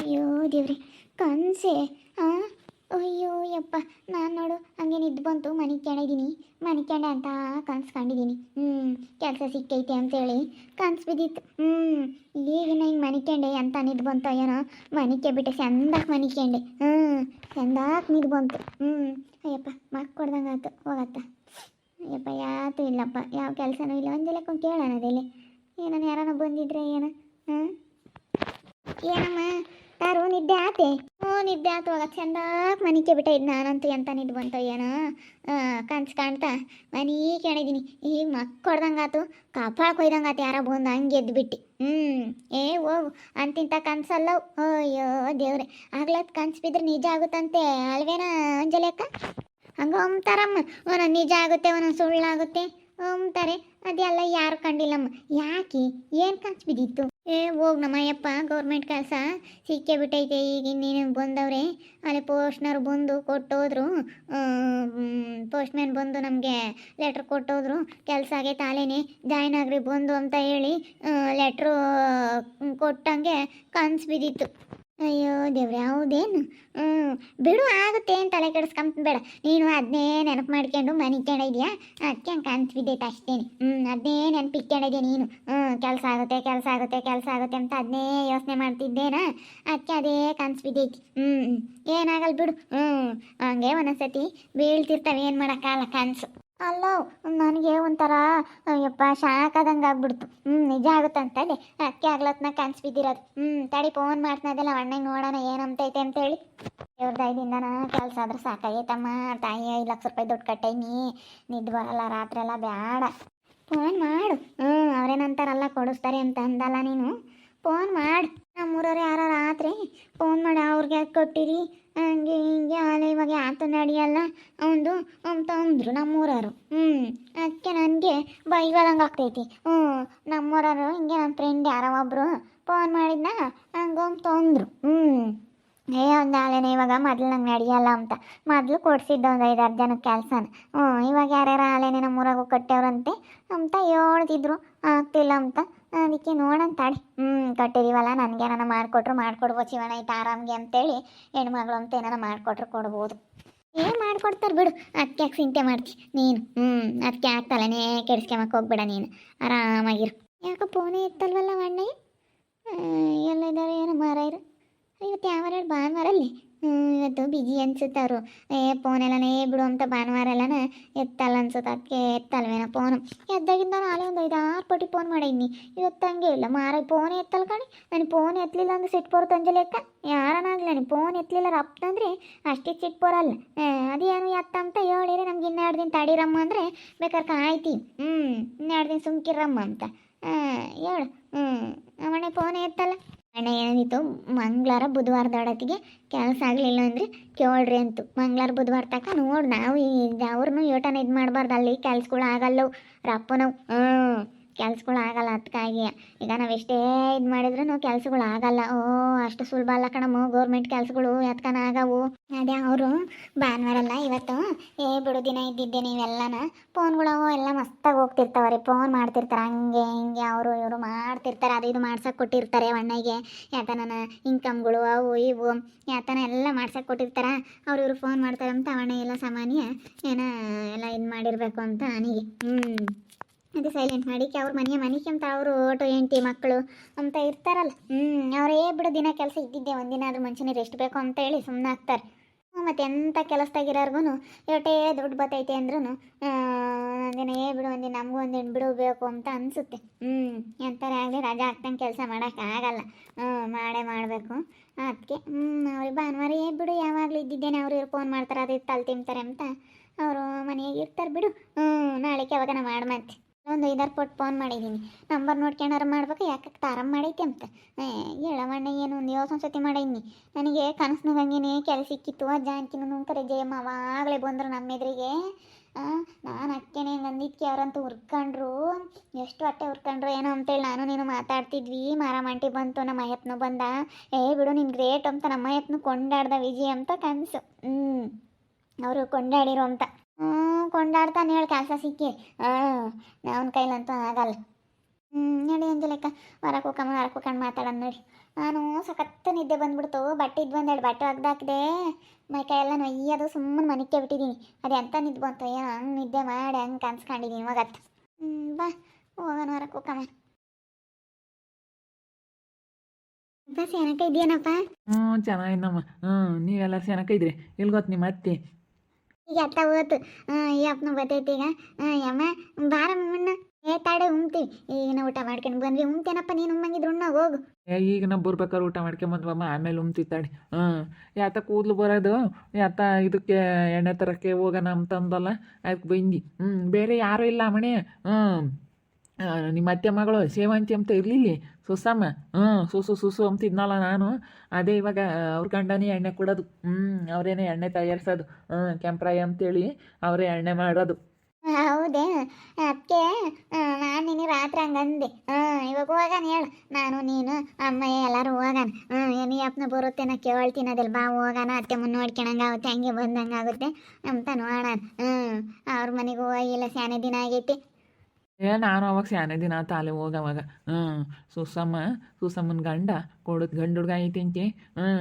ಅಯ್ಯೋ ದೇವ್ರಿ, ಕನಸೆ. ಆ ಅಯ್ಯೋ ಯಪ್ಪ, ನಾನು ನೋಡು ಹಂಗೆ ನಿದ್ದು ಬಂತು, ಮನಿಕ್ಯಾಂಡೆ ಅಂತ ಕನ್ಸು ಕಂಡಿದ್ದೀನಿ. ಕೆಲಸ ಸಿಕ್ಕೈತೆ ಅಂತೇಳಿ ಕನ್ಸು ಬಿದ್ದಿತ್ತು. ಈಗಿನ ಹಿಂಗೆ ಮನಿಕ್ಯಾಂಡೆ ಅಂತ ನಿದ್ದು ಬಂತು. ಏನೋ ಮನಿಕೆ ಬಿಟ್ಟೆ ಚಂದಾಕ್ ಮನಿಕ್ಯಾಂಡೆ. ಚಂದಾಕ್ ನಿದ್ದು ಬಂತು. ಅಯ್ಯಪ್ಪ ಮಕ್ಕಳ್ದಂಗೆ ಆಯ್ತು, ಹೋಗತ್ತ. ಅಯ್ಯಪ್ಪ ಯಾತು ಇಲ್ಲಪ್ಪ, ಯಾವ ಕೆಲಸನೂ ಇಲ್ಲ. ಒಂದು ಲೆಕ್ಕ ಕೇಳೋಣ ಅದೇಲಿ ಏನೋ ಯಾರನ್ನ ಬಂದಿದ್ರೆ ಏನೋ. ಏನಮ್ಮ ತಾರು ನಿದ್ದೆ ಆತೆ? ನಿದ್ದೆ ಆತು. ಹೋಗ ಚಂದಾಕ್ ಮನಿಕೆ ಬಿಟ್ಟ ಇದ್ದು. ನಾನಂತೂ ಎಂತ ನಿದ್ದು ಬಂತ ಏನೋ ಕನ್ಸು ಕಾಣ್ತಾ ಮನಿ ಕೇಳಿದ್ದೀನಿ. ಈಗ ಮಕ್ಕಳ್ದಂಗೆ ಆತು, ಕಪಾಳ ಕೊಯ್ದಂಗೆ ಆತು. ಯಾರ ಬಂದು ಹಂಗೆ ಎದ್ದುಬಿಟ್ಟು ಏ ಹೋಗು ಅಂತಿಂತ ಕನ್ಸಲ್ಲವು. ಅಯ್ಯೋ ದೇವ್ರೆ, ಆಗ್ಲತ್ ಕನ್ಸು ಬಿದ್ರೆ ನಿಜ ಆಗುತ್ತಂತೆ ಅಲ್ವೇನ ಅಂಜಲೇಕ? ಹಂಗೆ ಅಂತಾರಮ್ಮ, ಒಂದೊಂದು ನಿಜ ಆಗುತ್ತೆ, ಒಂದೊಂದು ಸುಳ್ಳಾಗುತ್ತೆ ಅಂತಾರೆ. ಅದೆಲ್ಲ ಯಾರು ಕಂಡಿಲ್ಲಮ್ಮ. ಯಾಕೆ ಏನು ಕನ್ಸು ಬಿದ್ದಿತ್ತು? ಹೋಗಿ ನಮ್ಮಯ್ಯಪ್ಪ ಗೌರ್ಮೆಂಟ್ ಕೆಲಸ ಸಿಕ್ಕೇ ಬಿಟ್ಟೈತೆ. ಈಗ ಇನ್ನೇನು ಬಂದವ್ರೆ, ಅಲ್ಲಿ ಪೋಸ್ಟ್ನವ್ರು ಬಂದು ಕೊಟ್ಟೋದ್ರು. ಪೋಸ್ಟ್ಮ್ಯಾನ್ ಬಂದು ನಮಗೆ ಲೆಟ್ರ್ ಕೊಟ್ಟೋದ್ರು, ಕೆಲಸ ಆಗೈತೆ ಅಲ್ಲೇನೆ ಜಾಯ್ನ್ ಆಗ್ರಿ ಬಂದು ಅಂತ ಹೇಳಿ ಲೆಟ್ರು ಕೊಟ್ಟಂಗೆ ಕನ್ಸು ಬಿದ್ದಿತ್ತು. ಅಯ್ಯೋ ದೇವ್ರೆ, ಹೌದೇನು? ಬಿಡು, ಆಗುತ್ತೆ ಏನು ತಲೆ ಕೆಡಿಸ್ಕೊಂಬೇಡ ನೀನು. ಅದನ್ನೇ ನೆನಪು ಮಾಡ್ಕೊಂಡು ಮನಿಕ್ಕೊಂಡಿದ್ಯಾ, ಅದಕ್ಕೆ ಹಂಗೆ ಕನ್ಸು ಬಿದ್ದೈತೆ ಅಷ್ಟೇನೆ. ಅದನ್ನೇ ನೆನಪಿಟ್ಕೊಂಡಿದ್ಯಾ ನೀನು. ಕೆಲಸ ಆಗುತ್ತೆ ಕೆಲಸ ಆಗುತ್ತೆ ಕೆಲಸ ಆಗುತ್ತೆ ಅಂತ ಅದನ್ನೇ ಯೋಚನೆ ಮಾಡ್ತಿದ್ದೇನಾ, ಅದಕ್ಕೆ ಅದೇ ಕನ್ಸು ಬಿದ್ದೈತಿ. ಏನಾಗಲ್ಲ ಬಿಡು. ಹಂಗೆ ಒಂದೊಂದ್ಸತಿ ಬೀಳ್ತಿರ್ತವೆ, ಏನು ಮಾಡೋಕ್ಕಾಗಲ್ಲ ಕನಸು. ಅಲ್ಲ ನನಗೆ ಒಂಥರ ಅಯ್ಯಪ್ಪ ಶಾಕಾದಂಗೆ ಆಗ್ಬಿಡ್ತು. ನಿಜ ಆಗುತ್ತಂತದೆ, ಅದಕ್ಕೆ ಆಗ್ಲತ್ನ ಕನ್ಸು ಬಿದ್ದಿರೋದು. ತಡಿ ಫೋನ್ ಮಾಡ್ತಾನದೆಲ್ಲ ಅಣ್ಣಂಗೆ ನೋಡೋಣ ಏನಂತೈತೆ ಅಂತೇಳಿ. ಇವ್ರದೈದಿಂದನ ಕೆಲಸ ಆದ್ರೆ ಸಾಕಾಗೈತಮ್ಮ. ತಾಯಿ 5 ಲಕ್ಷ ರೂಪಾಯಿ ದುಡ್ಡು ಕಟ್ಟೈನಿ, ನಿದ್ದು ಬರಲ್ಲ ರಾತ್ರಿ ಎಲ್ಲ, ಬೇಡ. ಫೋನ್ ಮಾಡು. ಅವ್ರೇನಂತಾರಲ್ಲ ಕೊಡಿಸ್ತಾರೆ ಅಂತ ಅಂದಲ್ಲ ನೀನು. ಫೋನ್ ಮಾಡಿ ನಮ್ಮೂರವ್ರು ಯಾರೋ ರಾತ್ರಿ ಫೋನ್ ಮಾಡಿ ಅವ್ರಿಗೆ ಯಾಕೆ ಕೊಟ್ಟಿರಿ ಹಂಗೆ ಹಿಂಗೆ ಅಲ್ಲ ಇವಾಗ ಯಾತು ನಡೆಯಲ್ಲ ಅವನು ಅಂತ ಅಂದರು ನಮ್ಮೂರವರು. ಅದಕ್ಕೆ ನನಗೆ ಬೈಗಳಂಗೆ ಆಗ್ತೈತಿ. ನಮ್ಮೂರವರು ಹಿಂಗೆ ನನ್ನ ಫ್ರೆಂಡ್ ಯಾರೋ ಒಬ್ಬರು ಫೋನ್ ಮಾಡಿದ್ನ ಹಂಗಂತ ಅಂದರು. ಒಂದು ಆಲೇನೆ ಇವಾಗ ಮೊದಲು ನಂಗೆ ನಡೆಯಲ್ಲ ಅಂತ. ಮೊದಲು ಕೊಡಿಸಿದ್ದ ಒಂದು 5-6 ಜನಕ್ಕೆ ಕೆಲಸನ. ಇವಾಗ ಯಾರ್ಯಾರು ಆಲೇನೆ ನಮ್ಮೂರಾಗೂ ಕಟ್ಟೇವ್ರಂತೆ ಅಂತ ಹೇಳ್ತಿದ್ರು. ಆಗ್ತಿಲ್ಲ ಅಂತ. ಅದಕ್ಕೆ ನೋಡೋಣ ತಾಡಿ. ಕಟ್ಟಿದೀವಲ್ಲ, ನನಗೆ ಏನಾರ ಮಾಡಿಕೊಟ್ರು ಮಾಡಿಕೊಡ್ಬೋದು ಶಿವಣ್ಣ ಐತೆ ಆರಾಮ್ಗೆ ಅಂತೇಳಿ. ಹೆಣ್ಮಗಳು ಅಂತ ಏನಾರ ಮಾಡಿಕೊಟ್ರು ಕೊಡ್ಬೋದು. ಏನು ಮಾಡಿಕೊಡ್ತಾರೆ ಬಿಡು, ಅದಕ್ಕೆ ಯಾಕೆ ಚಿಂತೆ ಮಾಡ್ತಿ ನೀನು. ಅದಕ್ಕೆ ಆಗ್ತಲ್ಲನೇ ಕೆಡಿಸ್ಕೊಂಬಕ್ಕೆ ಹೋಗ್ಬೇಡ ನೀನು, ಆರಾಮಾಗಿರು. ಯಾಕೆ ಫೋನೇ ಇತ್ತಲ್ವಲ್ಲ ಅಣ್ಣಯ್ಯ? ಎಲ್ಲಿದ್ದಾರೆ ಏನೋ ಮಾರಾಯರು? ಇವತ್ತು ಯಾವಾರ ಭಾನುವಾರಲ್ಲಿ ಇವತ್ತು ಬಿಜಿ ಅನ್ಸುತ್ತವರು. ಫೋನೆಲ್ಲನೇ ಬಿಡು ಅಂತ ಭಾನುವಾರ ಎಲ್ಲನ ಎತ್ತಲ್ಲ ಅನ್ಸುತ್ತೆ. ಅದಕ್ಕೆ ಎತ್ತಲ್ವೇನೋ ಫೋನು. ಎದ್ದಾಗಿಂದ ನಾಳೆ ಒಂದು 5-6 ಪಟ್ಟಿ ಫೋನ್ ಮಾಡಿದ್ನಿ. ಇವತ್ತು ಹಂಗೆ ಇಲ್ಲ ಮಾರ, ಫೋನೇ ಎತ್ತಲ್ಲ ಕಣಿ. ನನಗೆ ಫೋನ್ ಎತ್ತಲಿಲ್ಲ ಅಂದ್ರೆ ಸಿಟ್ಟು ಬರುತ್ತೆ ಅಂಜಲೇಕ. ಯಾರನ್ನಾಗಲಿ ನನಗೆ ಫೋನ್ ಎತ್ತಲಿಲ್ಲ ರಪ್ತಂದ್ರೆ ಅಷ್ಟೇ ಸಿಟ್ಟು ಬರಲ್ಲ. ಅದೇನು ಎತ್ತ ಅಂತ ಹೇಳಿರಿ, ನಮ್ಗೆ 2 ದಿನ ತಡೀರಮ್ಮ ಅಂದರೆ ಬೇಕಾದ್ರೆ ಕಾಯ್ತೀವಿ. 2 ದಿನ ಸುಮ್ಕಿರಮ್ಮ ಅಂತ ಹೇಳು. ಅವನೇ ಫೋನೇ ಎತ್ತಲ್ಲ. ಅಣ್ಣ ಏನಿತ್ತು, ಮಂಗಳವಾರ ಬುಧವಾರದೊಡತಿಗೆ ಕೆಲಸ ಆಗಲಿಲ್ಲ ಅಂದರೆ ಕೇಳ್ರಿ ಅಂತು. ಮಂಗಳವಾರ ಬುಧವಾರ ತನಕ ನೋಡಿ ನಾವು ಅವ್ರನ್ನೂ ಯೋಟನ ಇದು ಮಾಡಬಾರ್ದು. ಅಲ್ಲಿ ಕೆಲ್ಸಗಳು ಆಗಲ್ಲವು ರಪ್ಪನವು. ಕೆಲ್ಸಗಳು ಆಗಲ್ಲ. ಅದಕ್ಕಾಗಿ ಈಗ ನಾವು ಎಷ್ಟೇ ಇದು ಮಾಡಿದ್ರೂ ಕೆಲ್ಸಗಳು ಆಗಲ್ಲ. ಅಷ್ಟು ಸುಲಭ ಅಲ್ಲ ಕಣಮ್ಮ ಗೌರ್ಮೆಂಟ್ ಕೆಲಸಗಳು, ಎತ್ಕನ ಆಗವು. ಅದೇ ಅವರು ಭಾನುವಾರಲ್ಲ ಇವತ್ತು ಬಿಡು ದಿನ ಇದ್ದಿದ್ದೆ. ನೀವೆಲ್ಲನ ಫೋನ್ಗಳು ಎಲ್ಲ ಮಸ್ತಾಗಿ ಹೋಗ್ತಿರ್ತಾವ್ರಿ. ಫೋನ್ ಮಾಡ್ತಿರ್ತಾರೆ ಹಂಗೆ ಹಿಂಗೆ, ಅವರು ಇವರು ಮಾಡ್ತಿರ್ತಾರೆ. ಅದು ಇದು ಮಾಡ್ಸಕ್ಕೆ ಕೊಟ್ಟಿರ್ತಾರೆ ಅಣ್ಣಗೆ. ಯಾತನ ಇನ್ಕಮ್ಗಳು ಅವು ಇವು ಯಾತನ ಎಲ್ಲ ಮಾಡ್ಸಕ್ಕೆ ಕೊಟ್ಟಿರ್ತಾರೆ. ಅವ್ರು ಇವರು ಫೋನ್ ಮಾಡ್ತಾರೆ ಅಂತ ಅಣ್ಣ ಎಲ್ಲ ಸಾಮಾನ್ಯ ಏನೋ ಎಲ್ಲ ಇದು ಮಾಡಿರಬೇಕು ಅಂತ ನನಗೆ. ಅದೇ ಸೈಲೆಂಟ್ ಮಾಡಿಕೆ ಅವ್ರ ಮನಿಕೆಂತ ಅವರು ಓಟು ಹೆಂಡತಿ ಮಕ್ಕಳು ಅಂತ ಇರ್ತಾರಲ್ಲ. ಅವರೇ ಬಿಡು ದಿನ ಕೆಲಸ ಇದ್ದಿದ್ದೆ, ಒಂದಿನ ಆದ್ರೂ ಮನುಷ್ಯನಿಗೆ ರೆಸ್ಟ್ ಬೇಕು ಅಂತ ಹೇಳಿ ಸುಮ್ಮನೆ ಆಗ್ತಾರೆ. ಮತ್ತು ಎಂಥ ಕೆಲಸದಾಗಿರೋರ್ಗು ಎಷ್ಟೇ ದುಡ್ಡು ಬತ್ತೈತೆ ಅಂದ್ರೂ ಒಂದಿನ ಬಿಡು ಒಂದಿನ ನಮಗೂ ಒಂದಿನ ಬಿಡು ಬೇಕು ಅಂತ ಅನಿಸುತ್ತೆ. ಎಂಥರೇ ಆಗಲಿ ರಜಾ ಹಾಕ್ತಂಗೆ ಕೆಲಸ ಮಾಡೋಕ್ಕಾಗಲ್ಲ. ಮಾಡೇ ಮಾಡಬೇಕು. ಅದಕ್ಕೆ ಅವ್ರಿಗೆ ಭಾನುವಾರ ಬಿಡು ಯಾವಾಗಲೂ ಇದ್ದಿದ್ದೇನೆ. ಅವ್ರು ಇವ್ರು ಫೋನ್ ಮಾಡ್ತಾರೆ, ಅದು ತಲೆ ತಿಂತಾರೆ ಅಂತ ಅವರು ಮನೆಯಾಗ ಇರ್ತಾರೆ ಬಿಡು. ನಾಳೆಗೆ ಯಾವಾಗ ಮಾಡಿ ಮತ್ತೆ ಒಂದು 5-6 ಪಟ್ಟು ಫೋನ್ ಮಾಡಿದ್ದೀನಿ. ನಂಬರ್ ನೋಡ್ಕೊಂಡಾರು ಮಾಡ್ಬೇಕು. ಯಾಕೆ ಆರಾಮ್ ಮಾಡೈತೆ ಅಂತ ಹೇಳವಣ್ಣ ಏನು ಒಂದು ಯೋಸನ ಸತಿ ಮಾಡೀನಿ. ನನಗೆ ಕನಸಿನಾಗ ಹಂಗೇನೆ ಕೆಲಸ ಸಿಕ್ಕಿತ್ತು. ಆ ಜಾನ್ಕಿನೂ ಕರೆ ಜಯಮ್ಮ ಅವಾಗಲೇ ಬಂದರು ನಮ್ಮ ಎದುರಿಗೆ. ನಾನು ಅಕ್ಕೇನೆ ಹಿಂಗೆ ಅಂದಿದ್ಕೆ ಅವ್ರಂತೂ ಹುರ್ಕೊಂಡ್ರು. ಎಷ್ಟು ಹೊಟ್ಟೆ ಹುರ್ಕೊಂಡ್ರು ಏನೋ ಅಂತೇಳಿ ನಾನು ನೀನು ಮಾತಾಡ್ತಿದ್ವಿ. ಮಾರಾಮಂಟಿ ಬಂತು, ನಮ್ಮ ಅಯ್ಯಪ್ಪನು ಬಂದ. ಬಿಡು ನಿನ್ನ ಗ್ರೇಟ್ ಅಂತ ನಮ್ಮ ಅಯ್ಯಪ್ಪನು ಕೊಂಡಾಡ್ದ ವಿಜಯ್ ಅಂತ ಕನಸು. ಅವರು ಕೊಂಡಾಡಿರು ಅಂತ ಕೊಂಡಾಡ್ತಾನೆ ಹೇಳಿ ಕೆಲಸ ಸಿಕ್ಕಿ. ಅವನ ಕೈಲಂತೂ ಆಗಲ್ಲ. ನಡಿ ಅಂಜಲೇಕ ಹೊರಗೆ ಹೋಗ್ಕೊಂಡು ಮಾತಾಡೋಣ ನೋಡಿ. ನಾನು ಸಖತ್ತು ನಿದ್ದೆ ಬಂದ್ಬಿಡ್ತು. ಬಟ್ಟೆ ಇದ್ವು ಒಂದೆರಡು ಬಟ್ಟೆ ಒಗ್ದಾಕ್ದೆ. ಮೈಕೈ ಎಲ್ಲ ನೊಯ್ಯೋದು ಸುಮ್ಮನೆ ಮನಿಕೆ ಬಿಟ್ಟಿದ್ದೀನಿ. ಅದು ಎಂತ ನಿದ್ದೆ ಬಂತು ಏನೋ ಹಂಗೆ ನಿದ್ದೆ ಮಾಡಿ ಹಂಗೆ ಕನ್ಸ್ಕೊಂಡಿದ್ದೀನಿ ಇವಾಗತ್ತು. ಬಾ ಹೋಗೋಣ ಹೊರಕ್ಕೆ ಹೋಗಮ್ಮ. ಬಸ್ ಏನಕ್ಕ ಇದೆಯೇನಪ್ಪ? ಚೆನ್ನಾಗಿನಮ್ಮ. ನೀವೆಲ್ಲರೂ ಚೆನ್ನಾಗಿ ಇದ್ರಿ. ಎಲ್ಲಿ ಗೊತ್ತು ನಿಮ್ಮ ಅತ್ತೆ? ಈಗ ಅತ್ತ ಹೋತು. ಈ ಅಪ್ಪನ ಬರ್ತೈತಿ ಈಗ. ಯಮ್ಮ ಬಾರ ಮುನ್ನ ತಾಡೆ ಉಣ್ತೀವಿ. ಈಗ ನಾವು ಊಟ ಮಾಡ್ಕೊಂಡು ಬಂದ್ವಿ. ಉಣ್ತೇನಪ್ಪ ನೀನು ಉಮ್ಮಂಗಿದ್ರು ಉಣ್ಣೋಗಿ ಹೋಗು. ಈಗ ನಾವು ಬರ್ಬೇಕಾದ್ರೆ ಊಟ ಮಾಡ್ಕೊಂಬಂದ್ವಮ್ಮ, ಆಮೇಲೆ ಉಮ್ತಿತ್ತಾಡಿ. ಯಾತ ಕೂದಲು ಬರೋದು, ಯಾತ ಇದಕ್ಕೆ ಎಣ್ಣೆ ತರಕ್ಕೆ ಹೋಗೋಣ ಅಂತಂದಲ್ಲ, ಅದಕ್ಕೆ ಬಂದು. ಬೇರೆ ಯಾರೂ ಇಲ್ಲ ಮನೆ. ನಿಮ್ಮ ಅತ್ತೆ ಮಗಳು ಸೇವಂತಿ ಅಂತ ಇರಲಿಲ್ಲ, ಸುಸಮ್ಮ. ಸುಸು ಅಂತಿದ್ನಲ್ಲ ನಾನು. ಅದೇ ಇವಾಗ ಅವ್ರ ಗಂಡನೇ ಎಣ್ಣೆ ಕೊಡೋದು. ಅವರೇನೇ ಎಣ್ಣೆ ತಯಾರಿಸೋದು. ಕೆಂಪ್ರಾಯ ಅಂತೇಳಿ ಅವರೇ ಎಣ್ಣೆ ಮಾಡೋದು. ಹೌದೇ? ಅದಕ್ಕೆ ನಾನು ನಿನಗೆ ರಾತ್ರಿ ಹಂಗಂದೆ. ಇವಾಗ ಹೋಗೋಣ ಹೇಳು. ನಾನು ನೀನು ಅಮ್ಮ ಎಲ್ಲರೂ ಹೋಗೋಣ. ಏನು ಅಪ್ಪನ ಬರುತ್ತೆ ನಾ ಕೇಳ್ತೀನಿ. ಅದೆಲ್ಲ ಬಾ ಹೋಗೋಣ. ಅತ್ತೆ ಮುನ್ನ ನೋಡ್ಕೊಳಂಗೆ ಆಗುತ್ತೆ, ಹಂಗೆ ಬಂದಂಗೆ ಆಗುತ್ತೆ ಅಂತ ನೋಡೋಣ. ಅವ್ರ ಮನೆಗೆ ಹೋಗಿಲ್ಲ, ಸ್ಯಾನೆ ದಿನ ಆಗೈತಿ. ನಾನು ಅವಾಗ ಸ್ಯಾನೆ ದಿನ ತಾಲೆ ಹೋಗವಾಗ. ಸುಸಮ್ಮನ ಗಂಡ ಕೊಡೋದು ಗಂಡು ಹುಡ್ಗ ಐತೆಂತೆ.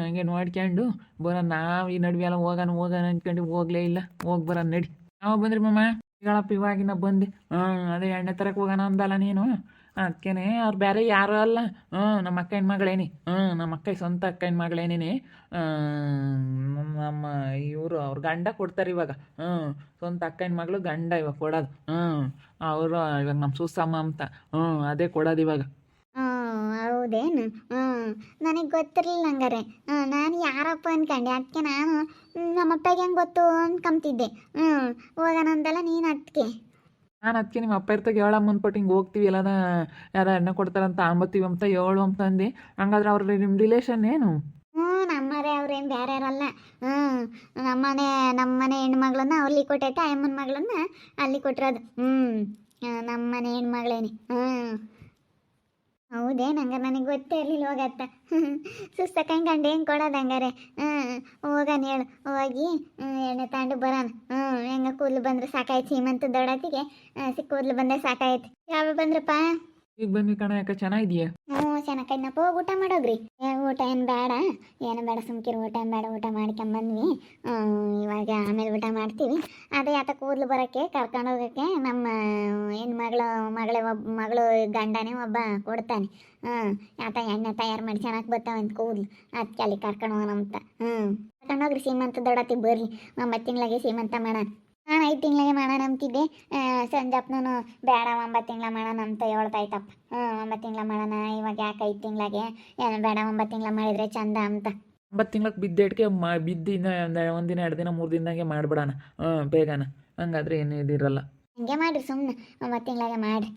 ಹಂಗೆ ನೋಡ್ಕೊಂಡು ಬರೋಣ. ನಾವು ಈ ನಡುವೆ ಎಲ್ಲ ಹೋಗೋಣ ಅಂದ್ಕೊಂಡು ಹೋಗಲೇ ಇಲ್ಲ. ಹೋಗಿ ಬರೋಣ ನಡಿ. ನಾವು ಬಂದ್ರಿ ಮಮ್ಮ. ಹೇಳಪ್ಪ ಇವಾಗಿನ ಬಂದು. ಅದೇ ಎಣ್ಣೆ ತರಕ್ಕೆ ಹೋಗೋಣ ಅಂದಲ್ಲ ನೀನು. ಅದಕ್ಕೇನೆ ಅವ್ರು ಬೇರೆ ಯಾರೂ ಅಲ್ಲ. ನಮ್ಮ ಅಕ್ಕ ಹೆಣ್ಮಗಳೇನಿ. ನಮ್ಮ ಅಕ್ಕ ಸ್ವಂತ ಅಕ್ಕ ಹೆಣ್ಮಗಳೇನೇನೆ. ನಮ್ಮ ಇವರು ಅವ್ರ ಗಂಡ ಕೊಡ್ತಾರೆ ಇವಾಗ. ಸ್ವಂತ ಅಕ್ಕ ಹೆಣ್ಮಗಳು ಗಂಡ ಇವಾಗ ಕೊಡೋದು. ಅವರು ಇವಾಗ ನಮ್ಮ ಸುಸಮ್ಮ ಅಂತ. ಅದೇ ಕೊಡೋದು ಇವಾಗ. ಹೌದೇನು? ನನಗೆ ಗೊತ್ತಿರಲಿಲ್ಲ ಹಂಗಾರೆ. ನಾನು ಯಾರಪ್ಪ ಅನ್ಕೊಂಡೆ. ಅದಕ್ಕೆ ನಾನು ನಮ್ಮಪ್ಪಗೆ ಹೆಂಗೆ ಗೊತ್ತು ಅನ್ಕೊಂತಿದ್ದೆ. ಹೋಗೋಣ ಅಂದಲ್ಲ ನೀನು ಅದಕ್ಕೆ. ನಾನು ಅದಕ್ಕೆ ನಿಮ್ಮ ಅಪ್ಪ ಇರ್ತಾಗ ಹೇಳಮ್ಮ ಅಂದ್ಬಿಟ್ಟು ಹಿಂಗೆ ಹೋಗ್ತೀವಿ ಎಲ್ಲದ ಯಾರ ಎಣ್ಣೆ ಕೊಡ್ತಾರಂತ ಅಂಬತ್ತೀವಿ ಅಂತ ಹೇಳು ಅಂತಂದು. ಹಂಗಾದ್ರೆ ಅವ್ರ ನಿಮ್ಮ ರಿಲೇಷನ್ ಏನು? ನಮ್ಮರೇ. ಅವ್ರೇನು ಬೇರೆ ಯಾರಲ್ಲ. ನಮ್ಮನೆ ಹೆಣ್ಮಗಳನ್ನ ಅಲ್ಲಿ ಕೊಟ್ಟೈತೆ, ಅಮ್ಮನ ಮಗಳನ್ನ ಅಲ್ಲಿ ಕೊಟ್ಟಿರೋದು. ನಮ್ಮನೆ ಹೆಣ್ಮಗಳೇನೆ. ಹೌದೇ? ನಂಗೆ ನನಗೆ ಗೊತ್ತೇ ಇರಲಿಲ್ಲ. ಹೋಗತ್ತ ಸುಸ್ತಕಂಡು ಹೆಂಗೆ ಕೊಡೋದು ಹಂಗಾರೆ? ಹೋಗೋಣ ಹೇಳು. ಹೋಗಿ ಎಣ್ಣೆ ತಗೊಂಡು ಬರೋಣ. ಹೆಂಗೆ ಕೂದಲು ಬಂದ್ರೆ ಸಾಕಾಯ್ತು. ಸೀಮಂತ ದೊಡ್ಡತಿಗೆ ಕೂದಲು ಬಂದರೆ ಸಾಕಾಯ್ತು. ಯಾವ ಬಂದ್ರಪ್ಪ? ಈಗ ಬಂದ್ವಿ ಕಣ. ಯಾಕೆ ಚೆನ್ನಾಗಿದೆಯಾ? ಚೆನ್ನಾಗೈನಪ್ಪ. ಹೋಗಿ ಊಟ ಮಾಡೋಗ್ರಿ. ಊಟ ಏನು ಬೇಡ, ಏನು ಬೇಡ, ಸುಮ್ಕಿರು. ಊಟ ಏನು ಬೇಡ, ಊಟ ಮಾಡ್ಕೊಂಬಂದ್ವಿ. ಇವಾಗ ಆಮೇಲೆ ಊಟ ಮಾಡ್ತೀವಿ. ಅದೇ ಆತ ಕೂದಲು ಬರೋಕ್ಕೆ ಕರ್ಕೊಂಡು ಹೋಗೋಕ್ಕೆ ನಮ್ಮ ಮಗಳು ಗಂಡನೇ ಒಬ್ಬ ಕೊಡ್ತಾನೆ. ಆತ ಎಣ್ಣೆ ತಯಾರು ಮಾಡಿ ಚೆನ್ನಾಗಿ ಬರ್ತಾವಂತ ಕೂದಲು. ಅದಕ್ಕೆ ಅಲ್ಲಿ ಕರ್ಕೊಂಡು ಹೋಗೋಣ ಅಂತ. ಕರ್ಕೊಂಡೋಗ್ರಿ. ಸೀಮಂತ ದೊಡ್ಡತಿ ಬರ್ರಿ. 9 ತಿಂಗಳಿಗೆ ಸೀಮಂತ ಮಾಡೋಣ. ನಾನು 5 ತಿಂಗಳಿಗೆ ಮಾಡೋಣ ಅಂತಿದ್ದೆ. ಸಂಜಪ್ಪನೂ ಬೇಡ 9 ತಿಂಗಳ ಮಾಡೋಣ ಅಂತ ಹೇಳ್ತಾಯ್ತಪ್ಪ. 9 ತಿಂಗಳ ಮಾಡೋಣ ಇವಾಗ, ಯಾಕೆ 5 ತಿಂಗಳಿಗೆ? ಏನು ಬೇಡ, 9 ತಿಂಗಳ ಮಾಡಿದರೆ ಚಂದ ಅಂತ. 9 ತಿಂಗ್ಳಿಗೆ ಬಿದ್ದೇಟ್ಗೆ ಬಿದ್ದಿನ ಒಂದಿನ 2 ದಿನ 3 ದಿನದಾಗೆ ಮಾಡಿಬಿಡೋಣ. ಬೇಗನ. ಹಂಗಾದ್ರೆ ಏನು ಇದಿರಲ್ಲ. ಹಂಗೆ ಮಾಡಿರಿ ಸುಮ್ಮನೆ. 9 ತಿಂಗಳಿಗೆ ಮಾಡಿರಿ.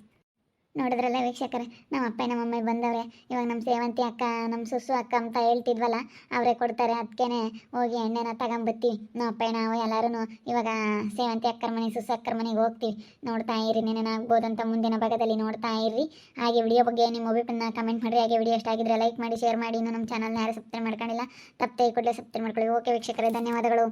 ನೋಡಿದ್ರಲ್ಲ ವೀಕ್ಷಕರೇ, ನಮ್ಮ ಅಪ್ಪ ನಮ್ಮಮ್ಮ ಬಂದವ್ರೆ. ಇವಾಗ ನಮ್ಮ ಸೇವಂತಿ ಅಕ್ಕ, ನಮ್ಮ ಸುಸು ಅಕ್ಕ ಅಂತ ಹೇಳ್ತಿದ್ವಲ್ಲ, ಅವರೇ ಕೊಡ್ತಾರೆ. ಅದಕ್ಕೇನೆ ಹೋಗಿ ಎಣ್ಣೆನ ತಗೊಂಬತ್ತೀವಿ. ನಮ್ಮ ಅಪ್ಪ ನಾವು ಎಲ್ಲರೂ ಇವಾಗ ಸೇವಂತಿ ಅಕ್ಕರ ಮನೆ, ಸುಸು ಅಕ್ಕರ ಮನೆಗೆ ಹೋಗ್ತೀವಿ. ನೋಡ್ತಾ ಇರಿ, ನೆನೇನಾಗ್ಬೋದಂತ ಮುಂದಿನ ಭಾಗದಲ್ಲಿ ನೋಡ್ತಾ ಇರ್ರಿ. ಹಾಗೆ ವಿಡಿಯೋ ಬಗ್ಗೆ ನಿಮ್ಮ ಒಪಿನಿಯನ್ನ ಕಮೆಂಟ್ ಮಾಡಿರಿ. ಹಾಗೆ ವಿಡಿಯೋ ಇಷ್ಟ ಆಗಿದ್ರೆ ಲೈಕ್ ಮಾಡಿ, ಶೇರ್ ಮಾಡಿ. ಇನ್ನು ನಮ್ಮ ಚಾನಲ್ನ ಯಾರು ಸಬ್ಸ್ಕ್ರೈಬ್ ಮಾಡ್ಕೊಂಡಿಲ್ಲ, ತಪ್ಪದೆ ಕೂಡಲೇ ಸಬ್ಸ್ಕ್ರೈಬ್ ಮಾಡ್ಕೊಳ್ಳಿ. ಓಕೆ ವೀಕ್ಷಕರೇ, ಧನ್ಯವಾದಗಳು.